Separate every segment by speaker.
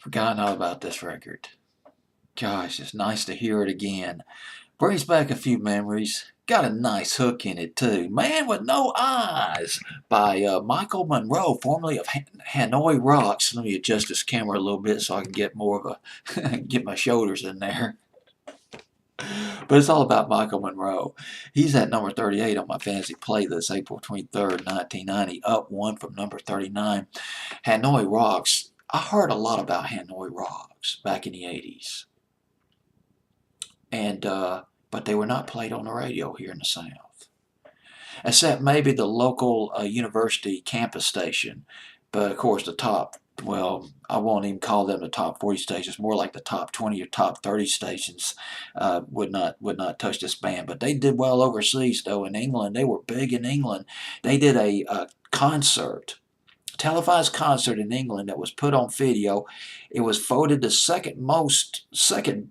Speaker 1: Forgotten all about this record. Gosh, it's nice to hear it again. Brings back a few memories. Got a nice hook in it too. Man with No Eyes by Michael Monroe, formerly of Hanoi Rocks. Let me adjust this camera a little bit so I can get more of a get my shoulders in there. But it's all about Michael Monroe. He's at number 38 on my fantasy playlist, April 23rd, 1990, up one from number 39. Hanoi Rocks. I heard a lot about Hanoi Rocks back in the 80s. And but they were not played on the radio here in the South, except maybe the local university campus station. But of course, the top, well, I won't even call them the top 40 stations. More like the top 20 or top 30 stations would not touch this band. But they did well overseas, though. In England, they were big in England. They did a concert. Televised concert in England that was put on video. It was voted the second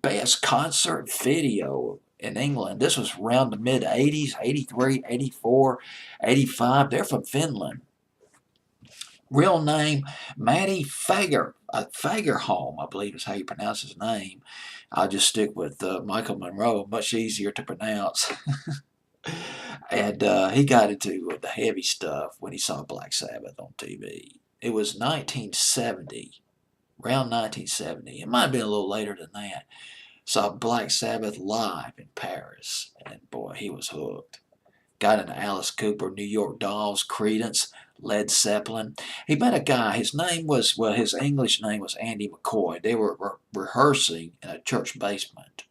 Speaker 1: best concert video in England. This was around the mid 80s, 83, 84, 85. They're from Finland. Real name, Matty Fagerholm, I believe is how you pronounce his name. I'll just stick with Michael Monroe, much easier to pronounce. And he got into the heavy stuff when he saw Black Sabbath on TV. It was 1970, around 1970. It might have been a little later than that. Saw Black Sabbath live in Paris, and boy, he was hooked. Got into Alice Cooper, New York Dolls, Creedence, Led Zeppelin. He met a guy, his English name was Andy McCoy. They were rehearsing in a church basement.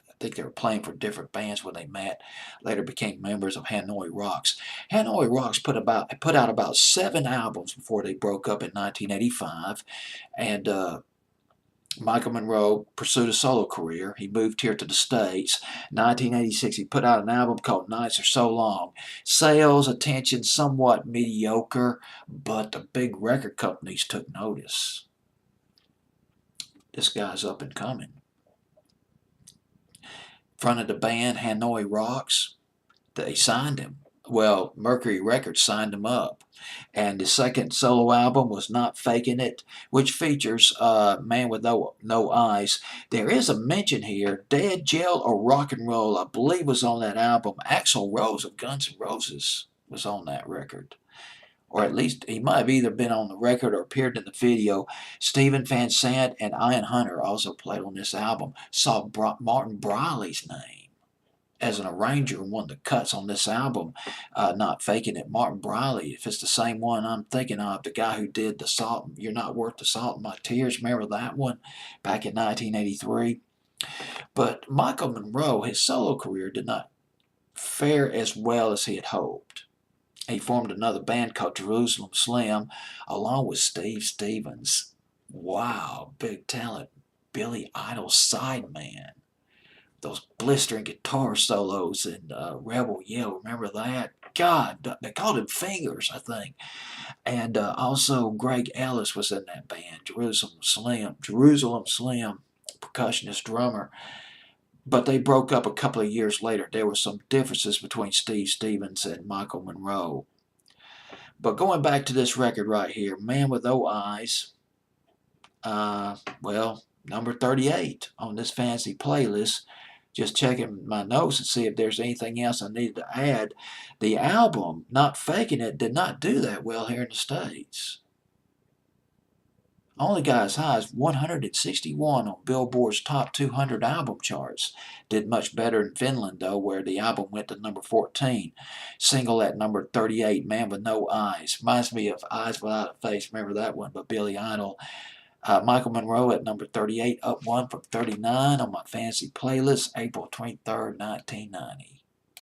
Speaker 1: I think they were playing for different bands when they met. Later became members of Hanoi Rocks. Hanoi Rocks put out about 7 albums before they broke up in 1985, and Michael Monroe pursued a solo career. He moved here to the States. 1986, he put out an album called Nights Are So Long. Sales, attention, somewhat mediocre, but the big record companies took notice. This guy's up and coming. Fronted the band Hanoi Rocks. They signed him. Well, Mercury Records signed him up. And the second solo album was Not Faking It, which features Man with No Eyes. There is a mention here, Dead, Jail, or Rock and Roll, I believe was on that album. Axl Rose of Guns N' Roses was on that record. Or at least he might have either been on the record or appeared in the video. Stephen Van Sant and Ian Hunter also played on this album. Saw Martin Briley's name as an arranger in one of the cuts on this album, Not Faking It. Martin Briley, if it's the same one I'm thinking of, the guy who did the Salt, You're Not Worth the Salt in My Tears, remember that one, back in 1983? But Michael Monroe, his solo career did not fare as well as he had hoped. He formed another band called Jerusalem Slim, along with Steve Stevens. Wow, big talent. Billy Idol's sideman. Those blistering guitar solos in Rebel Yell, remember that? God, they called him Fingers, I think. And also Greg Ellis was in that band, Jerusalem Slim, percussionist drummer. But they broke up a couple of years later. There were some differences between Steve Stevens and Michael Monroe. But going back to this record right here, Man with No Eyes, well, number 38 on this fancy playlist. Just checking my notes and see if there's anything else I needed to add. The album, Not Faking It, did not do that well here in the States. Only got as high as 161 on Billboard's top 200 album charts. Did much better in Finland, though, where the album went to number 14. Single at number 38, Man with No Eyes. Reminds me of Eyes Without a Face. Remember that one, by Billy Idol. Michael Monroe at number 38, up one from 39 on my fantasy playlist, April 23rd, 1990.